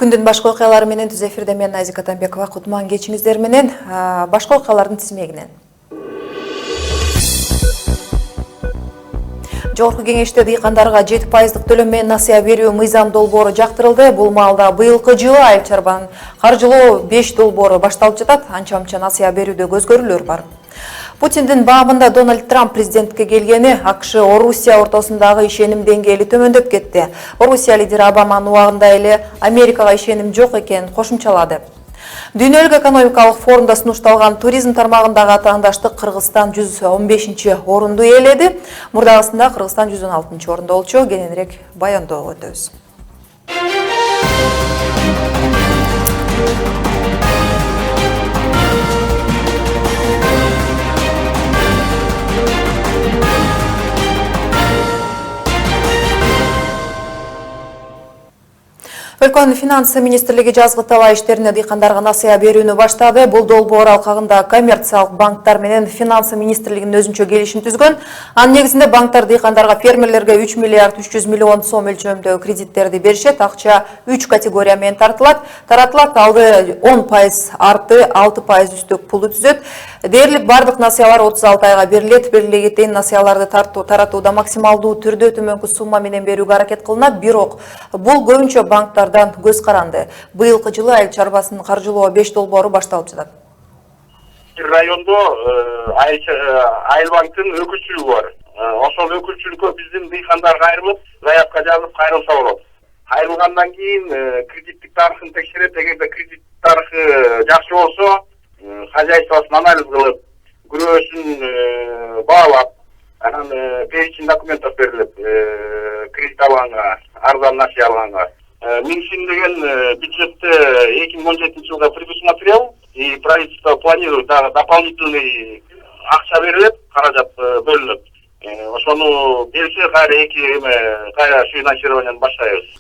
Күндүн башка окуялары менен түз эфирде мен Назика Атамбекова. Кутман кечиңиздер менен башка окуялардын тизмегинен. Жогорку кеңеште дыйкандарга 7% төлөм менен насыя берүү мыйзам долбоору жактырылды. Бул маалда быйылкы жылы айыл чарбанын каржылоо 5 долбоору башталып жатат. Анча-мынча насыя берүүдө көзгөрүүлөр бар. Путиндин бабында Дональд Трамп президентке келгени АКШ Орусия ортосундагы ишеним деңгээли төмөндөп кетти. Орусия лидери Обаманын убагында эле Америкага ишеним жок экенин кошумчалады. Дүйнөлүк экономикалык форумда сунушталган туризм тармагындагы атаандаштык Кыргызстан 115-орунду ээледи. Мурдагысында Кыргызстан 116-орунда болчу. Кененирээк баяндоого өтөбүз. Өлкөнүн финансы министрлиги жазгы талаа иштерине дыйкандарга насыя берүүнү баштады. Бул долбоор алкагында коммерциялык банктар менен финансы министрлигинин өзүнчө келишим түзгөн. Анын негизинде банктар дыйкандарга фермерлерге 3 миллиард 300 миллион сом өлчөмдөгү кредиттерди беришет. Акча 3 категория менен таратылат. Алды 10% арты, 6% үстүк пулду түзөт. Дээрлик бардык насыялар 36 айга берилет. Белгилегендей насыяларды таратууда максималдуу түрдө төмөнкү сумма менен берүүгө аракет кылынат. Бирок бул көбүнчө банктардан көз каранды. Быйылкы жылы айыл чарбасын каржылоо 5 долбоору башталып жатат. Райондо айыл банктын өкүлчүлүгү бар. Ошол өкүлчүлүккө биздин дыйкандар кайрылып, заявка жазып кайрылса болот. Кайрылгандан кийин кредиттик тарыхын текшерет. Эгерде кредит тарыхы жакшы болсо, хозяйствосын анализ кылып, күрөөсүн баалап, анан перечень документов берилет кредит алганга, арзан насыя алганга. Минфин деген бюджетте 2017 жылга предусмотрел, и правительство планирует дополнительный акча берилет, каражат бөлүнөт. Ошону берсе кайра финансированияны баштайбыз.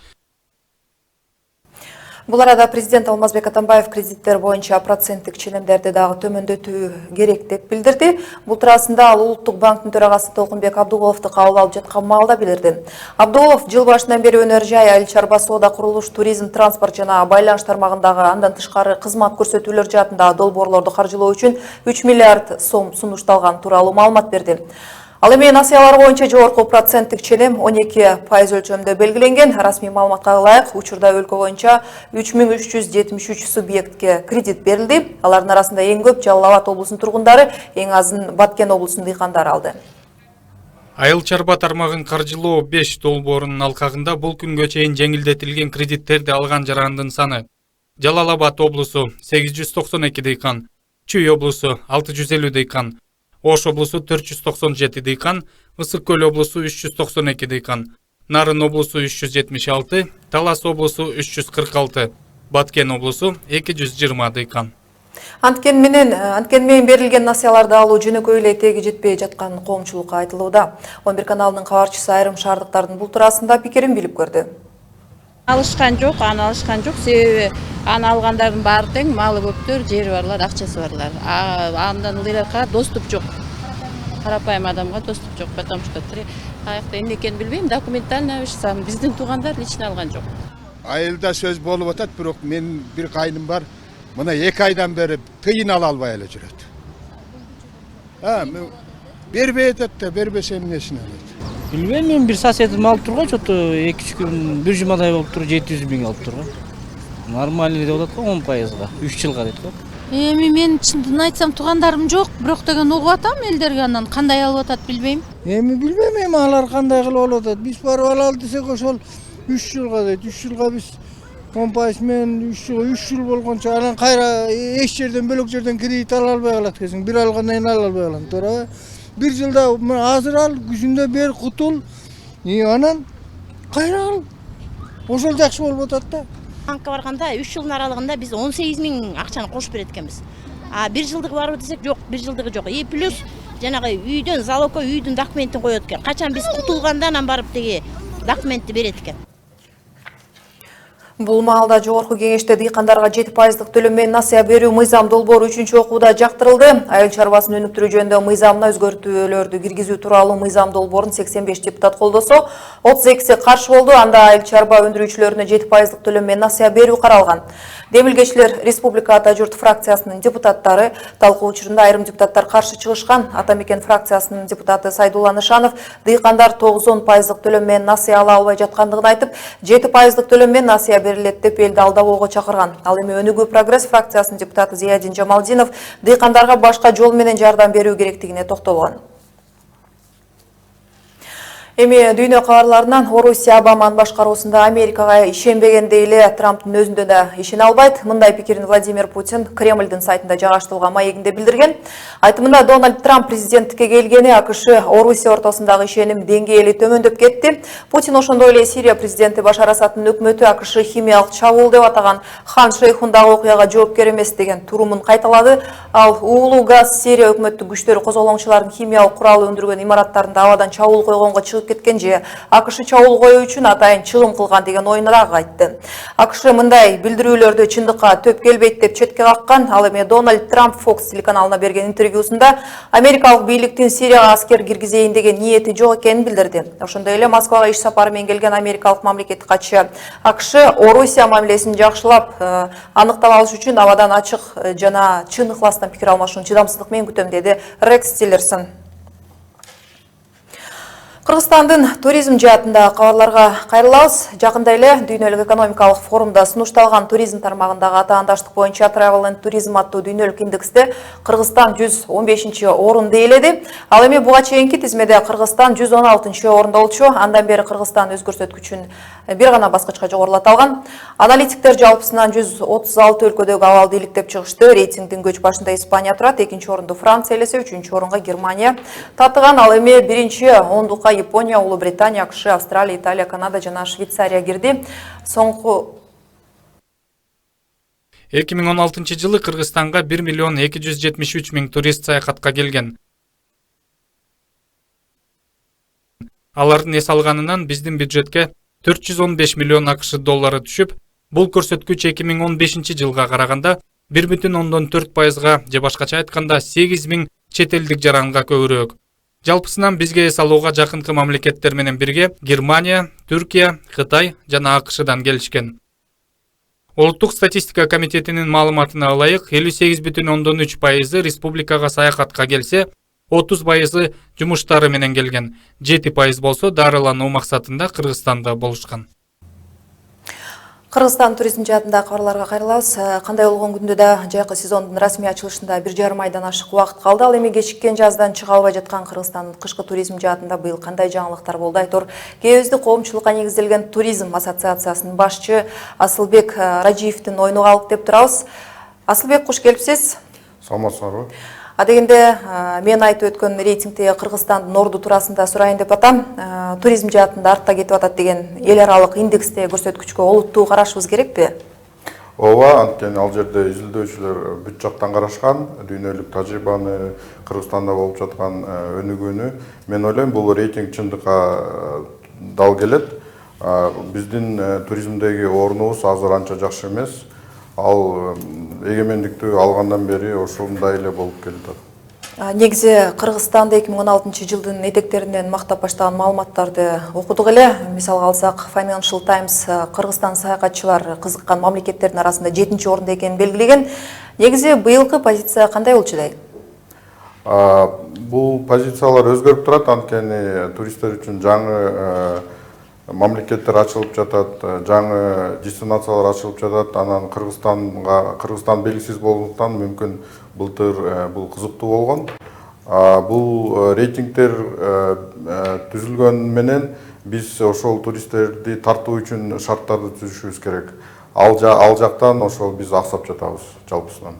Бул арада президент Алмазбек Атамбаев кредиттер боюнча проценттик ченемдерди дагы төмөндөтүү керек деп билдирди. Бул туурасында ал Улуттук банктын төрагасы Толкунбек Абдуловду кабыл алып жаткан маалда билдирди. Абдулов жыл башынан бери өнөр жай, айыл чарба соода, курулуш, туризм, транспорт жана байланыш тармагындагы андан тышкары кызмат көрсөтүүлөр жаатындагы долбоорлорду каржылоо үчүн 3 миллиард сом сунушталган тууралуу маалымат берди. Ал эми насыялар боюнча жогорку проценттик ченем 12% өлчөмдө белгиленген. Расмий маалыматка ылайык, учурда өлкө боюнча 3373 субъектке кредит берилди. Алардын арасында эң көп Жалал Абад облусунун тургундары, эң азын Баткен облусунун дыйкандары алды. Айыл чарба тармагын каржылоо 5 долбоорунун алкагында бул күнгө чейин жеңилдетилген кредиттерди алган жарандын саны: Жалал Абад облусу 892 дыйкан, Чүй облусу 650 дыйкан, Ош облусу 497 дыйкан, Ысык Көл облусу 392 дыйкан, Нарын облусу 376, Талас облусу 346, Баткен облусу 220 дыйкан. Анткен менен берилген насыяларды алуу жөнөкөй эле теги жетпей жаткан коомчулукка айтылууда. 11 каналынын кабарчысы айрым шаардыктардын бул туурасында пикирин билип көрдү. Алышкан жок, себеби аны алгандардын баары тең, малы көптөр, жери барлар, акчасы барлар. Андан ылдыйракка доступ жок. Карапайым адамга доступ жок, потому что каякта эмне экенин билбейм, документально биздин туугандар лично алган жок. Айылда сөз болуп атат, бирок мен бир кайным бар, мына 2 айдан бери тыйын ала албай эле жүрөт. Бербей атат да, бербесе эмнесин алат? Билбейм, мен бир соседим алып турган, чото 2-3 күн бир жумадай болуп туруп 700 миң алып турган. Нормальный деп атат го 10%га, 3 жылга дейт го. Мен чындын айтсам туугандарым жок, бирок деген угуп атам элдерге, анан кандай алып атат билбейм. Билбейм, алар кандай кылып алып атат. Биз барып алалы десек ошол 3 жылга дейт. 3 жылга биз 10% менен 3 жыл болгончо анан кайра эч жерден бөлөк жерден кредит ала албай калат экенсиң. Бир алгандан кийин ала албай калам, туура. Бир жылда азыр ал, күзүндө бер кутул, анан кайра ал. Ошол жакшы болуп атат да. Банкка барганда 3 жылдын аралыгында биз 18 миң акчаны кошуп берет экенбиз. Бир жылдыгы барбы десек жок, бир жылдыгы жок. Плюс жанагы үйдөн залогко үйдүн документин коет экен. Качан биз кутулганда анан барып деги документти берет экен. Бул маалда жогорку кеңеште дыйкандарга 7% төлөм менен насыя берүү мыйзам долбоору 3-чү окууда жактырылды. Айыл чарбасын өнүктүрүү жөнүндө мыйзамына өзгөртүүлөрдү киргизүү тууралуу мыйзам долбоорун 85 депутат колдосо, 32 каршы болду. Анда айыл чарба өндүрүүчүлөрүнө 7% төлөм менен насыя берүү каралган. Демилгечилер Республика Ата журт фракциясынын депутаттары талкуу учурунда айрым депутаттар каршы чыгышкан. Ата мекен фракциясынын депутаты Сайдулла Нышанов дыйкандар 9-10% төлөм менен насыя ала албай жаткандыгын айтып, 7% төлөм менен насыя берилет деп элди алдабоого чакырган. Ал эми Өнүгүү прогресс фракциясынын депутаты Зиядин Жамалдинов дыйкандарга башка жол менен жардам берүү керектигине токтолгон. Эми дүйнө кабарларынан Орусия Обаманын башкаруусунда Америкага ишенбегенде эле Трамптын өзүндө да ишене албайт. Мындай пикирин Владимир Путин Кремлдин сайтында жайгаштырылган маегинде билдирген. Айтымында Дональд Трамп президенттикке келгени АКШ Орусия ортосундагы ишеним деңгээли төмөндөп кетти. Путин ошондой эле Сирия президенти Башар Асадтын өкмөтү АКШ химиялык чабуул деп атаган Хан Шейхундагы окуяга жоопкер эмес деген турумун кайталады. Ал уулуу газ Сирия өкмөттүк күчтөрү козголоңчулардын химиялык курал өндүргөн имараттарында абадан чабуул койгонго кеткен же АКШ чабуул коюу үчүн атайын чыгым кылган деген оюн дагы айтты. АКШ мындай билдирүүлөрдү чындыкка төп келбейт деп четке каккан. Ал эми Дональд Трамп Fox телеканалына берген интервьюсунда америкалык бийликтин Сирияга аскер киргизейин деген ниети жок экенин билдирди. Ошондой эле Москвага иш сапары менен келген америкалык мамлекеттик катчы АКШ Орусия мамилесин жакшылап аныктап алыш үчүн абадан ачык жана чын ыхластан пикир алмашууну чыдамсыздык менен күтөм, деди Рекс Тиллерсон. Кыргызстандын туризм жаатында кабарларга кайрылабыз. Жакында эле дүйнөлүк экономикалык форумда сунушталган туризм тармагындагы атаандаштык боюнча Travel and Tourism аттуу дүйнөлүк индексте Кыргызстан 115-орунду ээледи. Ал эми буга чейинки тизмеде Кыргызстан 116-орунда болчу. Андан бери Кыргызстан өз көрсөткүчүн бир гана баскычка жогорулата. Аналитиктер жалпысынан 136 өлкөдөгү абалды иликтеп чыгышты. Рейтингдин көч башында Испания турат, 2-орунду Франция элесе, 3-орунга Германия татыган. Ал эми 1-ондукка Япония, Улуу Британия, АКШ, Австралия, Италия, Канада жана Швейцария кирди. Соңку 2016 жылы Кыргызстанга 1 миллион 273 миң турист саякатка келген. Алардын эс алганынан биздин бюджетке 415 миллион АКШ доллары түшүп, бул көрсөткүч 2015 жылга караганда 1,4%га же башкача айтканда 8 миң чет элдик жаранга көбүрөөк. Жалпысынан бизге эс алууга жакынкы мамлекеттер менен бирге Германия, Түркия, Кытай жана АКШдан келишкен. Улуттук статистика комитетинин маалыматына ылайык 58,3% республикага саякатка келсе, 30% жумуштары менен келген, 7% болсо дарылануу максатында Кыргызстанда болушкан. Кыргызстан туризм жаатында кабарларга кайрылабыз. Кандай болгон күндө да жайкы сезондун расмий ачылышында 1,5 айдан ашык убакыт калды. Ал эми кечиккен жаздан чыга албай жаткан Кыргызстандын кышкы туризм жаатында быйыл кандай жаңылыктар болду? Айтор кээбизди коомчулукка негизделген туризм ассоциациясынын башчы Асылбек Ражиевдин оюнуга алып деп турабыз. Асылбек, куш келипсиз. Саламатсыздарбы. Адегенде мен айтып өткөн рейтингте Кыргызстандын орду туурасында сурайын деп атам. Туризм жаатында артта кетип атат деген эл аралык индексте көрсөткүчкө олуттуу карашыбыз керекпи? Ооба, анткени ал жерде изилдөөчүлөр бүт жактан карашкан, дүйнөлүк тажрыйбаны, Кыргызстанда болуп жаткан өнүгүүнү. Мен ойлойм, бул рейтинг чындыкка дал келет. Биздин туризмдеги орнубуз азыр анча жакшы эмес. Ал эгемендикти алгандан бери ошондой эле болуп келатат. Негизи Кыргызстанда 2016 жылдын этектеринен мактап баштаган маалыматтарды окудук эле. Мисалга алсак, Financial Times Кыргызстан саякатчылар кызыккан мамлекеттердин арасында 7-орунда экенин белгилеген. Негизи быйылкы позиция кандай болчудай? Бул позициялар өзгөрүп турат, анткени туристтер үчүн жаңы мамлекеттер ачылып жатат, жаңы дестинациялар ачылып жатат. Анан Кыргызстан белгисиз болгондуктан мүмкүн былтыр бул кызыктуу болгон. Бул рейтингтер түзүлгөн менен биз ошол туристтерди тартуу үчүн шарттарды түзүшүбүз керек. Ал жактан ошол биз аксап жатабыз жалпысынан.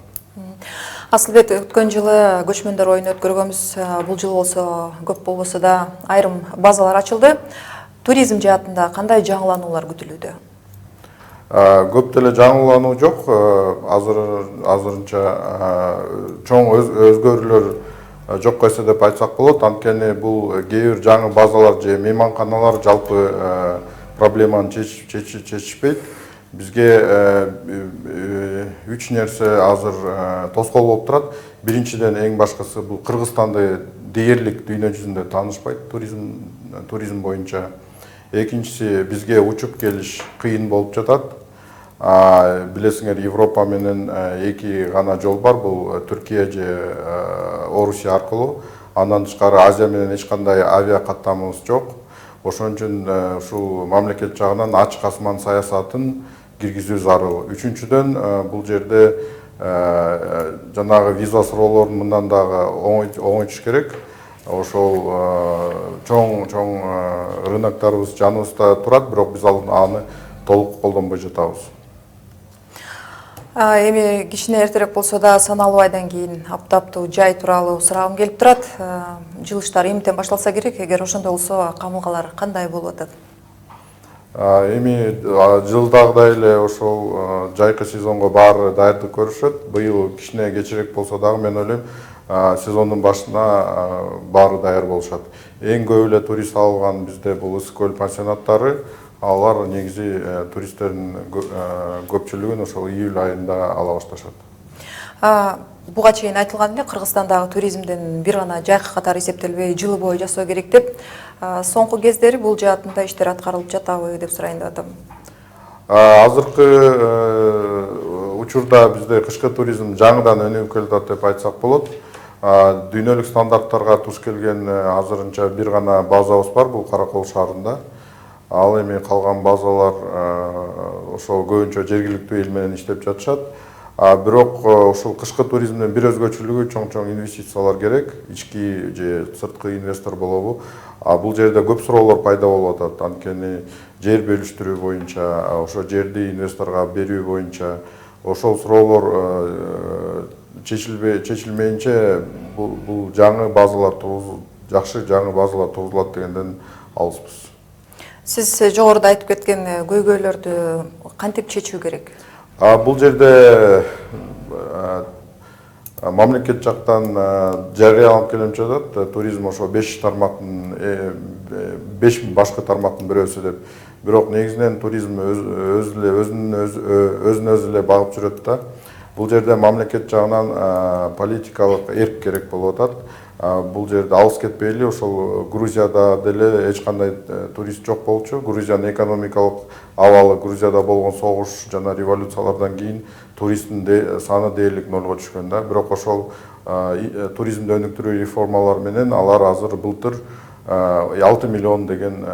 Асылбек, өткөн жылы көчмөндөр оюну өткөргөнбүз. Бул жыл болсо көп болбосо да айрым базалар ачылды. Туризм жаатында кандай жаңылануулар күтүлүүдө? Көп деле жаңылануу жок. Азырынча чоң өзгөрүүлөр жокко эсе деп айтсак болот. Анткени бул кээ бир жаңы базалар же мейманканалар жалпы проблеманы чечишпейт. бизге 3 нерсе азыр тоскоол болуп турат. Биринчиден эң башкысы бул Кыргызстанды дээрлик дүйнө жүзүндө таанышпайт туризм боюнча. Экинчиси бизге учуп келиш кыйын болуп жатат. Билесиңер, Европа менен эки гана жол бар, бул Түркия же Орусия аркылуу. Андан тышкары Азия менен эч кандай авиа каттамыбыз жок. Ошон үчүн ушул мамлекет жагынан ачык асман саясатын киргизүү зарыл. Үчүнчүдөн бул жерде жанагы виза суроолорун мындан дагы оңойтуш керек. Ошол чоң рыноктарыбыз жаныбызда турат, бирок биз аны толук колдонбой жатабыз. Эми кичине эртерээк болсо да саналуу айдан кийин аптаптуу жай тууралуу сурагым келип турат. Жылыштар эмтен башталса керек, эгер ошондой болсо камылгалар кандай болуп атат? Эми жылдагыдай эле ошол жайкы сезонго баары даярдык көрүшөт. Быйыл кичине кечирээк болсо дагы мен ойлойм сезондун башына баары даяр болушат. Эң көп эле турист алган бизде бул ысык көл пансионаттары. Алар негизи туристтердин көпчүлүгүн ошол июль айында ала башташат. Буга чейин айтылган эле Кыргызстандагы туризмдин бир гана жайкы катары эсептелбей жылы бою жасоо керек деп. Соңку кездери бул жаатында иштер аткарылып жатабы деп сурайын деп атам. Азыркы учурда бизде кышкы туризм жаңыдан өнүгүп келатат деп айтсак болот. Дүйнөлүк стандарттарга туш келген азырынча бир гана базабыз бар, бул Каракол шаарында. Ал эми калган базалар ошол көбүнчө жергиликтүү эл менен иштеп жатышат. Бирок ошол кышкы туризмдин бир өзгөчөлүгү чоң инвестициялар керек, ички же сырткы инвестор болобу. Бул жерде көп суроолор пайда болуп атат. Анткени жер бөлүштүрүү боюнча, ошо жерди инвесторго берүү боюнча ошол суроолор чечилмейинче бул жаңы базалар жакшы жаңы базалар тургузулат дегенден алыспыз. Сиз жогоруда айтып кеткен көйгөйлөрдү кантип чечүү керек? Бул жерде мамлекет жактан жарыяланып келип жатат. Туризм ошо 5 тармактын 5 башкы тармактын бирөөсү деп. Бирок негизинен туризм өзүн өзү эле багып жүрөт да. Бул жерде мамлекет жагынан политикалык эрк керек болуп атат. Бул жерде алыс кетпейли, ошол Грузияда деле эч кандай турист жок болчу. Грузиянын экономикалык абалы, Грузияда болгон согуш жана революциялардан кийин туристтин саны дээрлик нолго түшкөн да. Бирок ошол туризмди өнүктүрүү реформалар менен алар азыр былтыр 6 миллион деген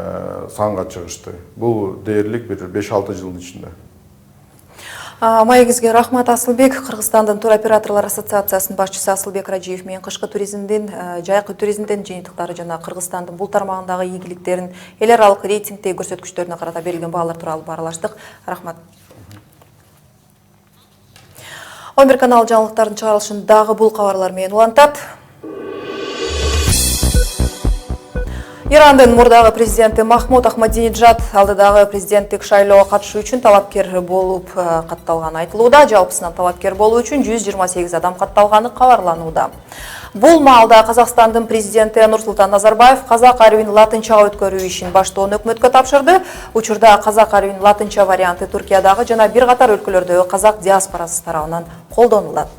санга чыгышты. Бул дээрлик бир 5-6 жылдын ичинде. Маегизге рахмат, Асылбек. Кыргызстандын туроператорлор ассоциациясынын башчысы Асылбек Ражиев менен кышкы туризмдин, жайкы туризмдин жыйынтыктары жана Кыргызстандын бул тармагындагы ийгиликтерин, эл аралык рейтингдеги көрсөткүчтөрүнө карата берилген баалар тууралуу баарлаштык. Рахмат. 11 канал жаңылыктардын чыгарылышын дагы бул кабарлар менен улантат. Ирандын мурдагы президенти Махмуд Ахмадинеджад алдыдагы президенттик шайлоого катышуу үчүн талапкер болуп катталганы айтылууда. Жалпысынан талапкер болуу үчүн 128 адам катталганы кабарланууда. Бул маалда Казакстандын президенти Нурсултан Назарбаев казак арбин латынчага өткөрүү ишин баштоон өкмөткө тапшырды. Учурда казак арбин латынча варианты Түркиядагы жана бир катар өлкөлөрдөгү казак диаспорасы тарабынан колдонулат.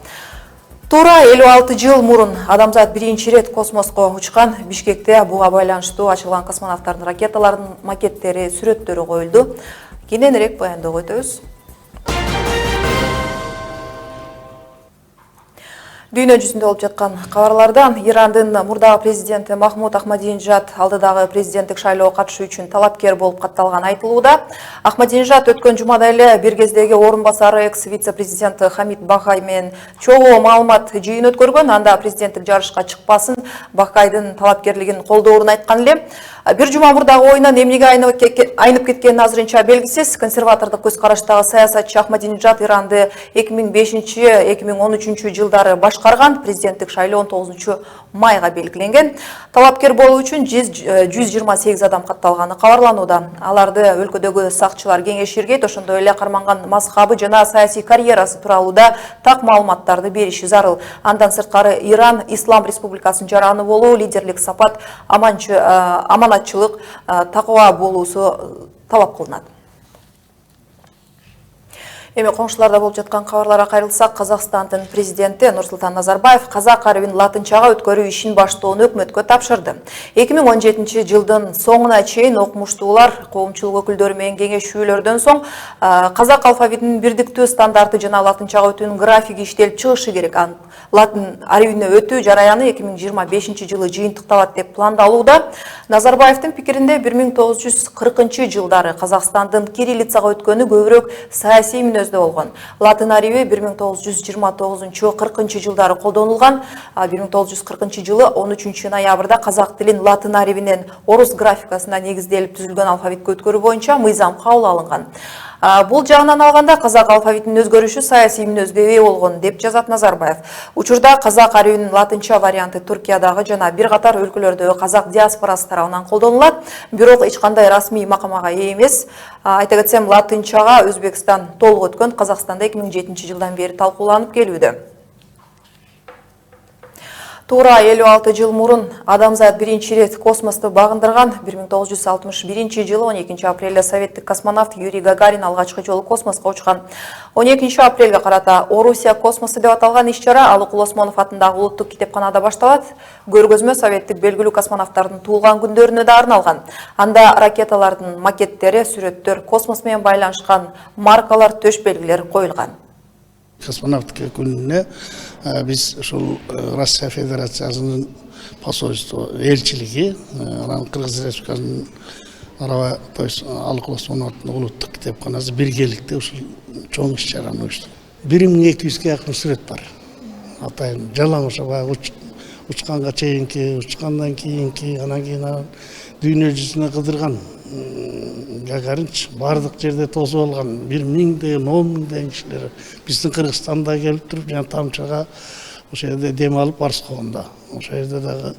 Туура 56 жыл мурун адамзат биринчи ирет космоско учкан. Бишкекте буга байланыштуу ачылган космонавттардын ракеталарынын макеттери, сүрөттөрү коюлду. Кененирээк баяндоого өтөбүз. Дүйнө жүзүндө болуп жаткан кабарлардан Ирандын мурдагы президенти Махмуд Ахмадинеджад алдыдагы президенттик шайлоого катышуу үчүн талапкер болуп катталганы айтылууда. Ахмадинеджад өткөн жумада эле бир кездеги орун басары экс-вице-президент Хамид Бахай менен чогуу маалымат жыйын өткөргөн. Анда президенттик жарышка чыкпасын, Бахайдын талапкерлигин колдоорун айткан эле. Бир жума мурдагы оюнан эмнеге айнып кеткени азырынча белгисиз. Консерватордук көз караштагы саясатчы Ахмадинеджад Иранды 2005-2013 жылдары башкарган. Президенттик шайлоо 19 майга белгиленген. Талапкер болуу үчүн 128 адам катталганы кабарланууда. Аларды өлкөдөгү сакчылар кеңеширгейт, ошондой эле карманган мазхабы жана саясий карьерасы тууралууда так маалыматтарды бериши зарыл. Андан сырткары Иран Ислам Республикасынын жараны болуу, лидерлик сапат, аманатчылык, такыба болуусу талап кылынат. Эми коңшуларда болуп жаткан кабарларга кайрылсак, Казакстандын президенти Нурсултан Назарбаев казак арабын латынчага өткөрүү ишин баштоону өкмөткө тапшырды. 2017 жылдын соңуна чейин окумуштуулар, коомчулук өкүлдөрү менен кеңешүүлөрдөн соң казак алфавитинин бирдиктүү стандарты жана латынчага өтүүнүн графиги иштелип чыгышы керек. Латын арабине өтүү жараяны 2025 жылы жыйынтыкталат деп пландалууда. Назарбаевдин пикиринде 1940 жылдары Казакстандын кириллицага өткөнү көбүрөөк саясий мүнөздө болгон. Латын араби 1929-40 жылдары колдонулган. 1940 жылы 13 ноябрда казак тилин латын арабинен орус графикасына негизделип түзүлгөн алфавитке өткөрүү боюнча мыйзам кабыл алынган. Бул жагынан алганда казак алфавитинин өзгөрүшү саясий мүнөзгө ээ болгон деп жазат Назарбаев. Учурда казак арабинин латынча варианты Түркиядагы жана бир катар өлкөлөрдөгү казак диаспорасы тарабынан колдонулат, бирок эч кандай расмий макамага ээ эмес. Айта кетсем, латынчага Өзбекстан толук өткөн, Казакстанда 2007 жылдан бери талкууланып келүүдө. Туура 56 жыл мурун адамзат биринчи ирет космосту багындырган. 1961 жылы 12 апрелде советтик космонавт Юрий Гагарин алгачкы жолу космоско учкан. 12 апрелге карата Орусия космосу деп аталган иш-чара Алык Улосмонов атындагы улуттук китепканада башталат. Көргөзмө советтик белгилүү космонавттардын туулган күндөрүнө да арналган. Анда ракеталардын макеттери, сүрөттөр, космос менен байланышкан маркалар, төш белгилер коюлган. Космонавтика күнүнө биз ушул Россия Федерациясынын посольство элчилиги, анан Кыргыз Республикасынын Алык Улосмоновдун улуттук китепканасы биргеликте ушул чоң иш-чараны уюштурду. 1200 жакын сүрөт бар. Атайын жалаң баягы учканга чейинки, учкандан кийинки, анан кийин дүйнө жүзүнө кыдырган Гагаринч бардык жерде тосуп алган 1000-ден 10.000 кишилер биздин Кыргызстанда келип туруп, жана Тамчага ошол жерде дем алып барышканда. Ошол жерде дагы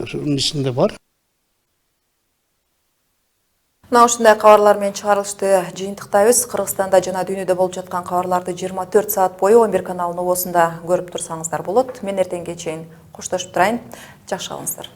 ушунун ичинде бар. Ушундай кабарлар менен чыгарылышты жыйынтыктайбыз. Кыргызстанда жана дүйнөдө болуп жаткан кабарларды 24 саат бою 11 каналынын обосунда көрүп турсаңыздар болот. Мен эртеңге чейин коштошуп турайын. Жакшы калыңыздар.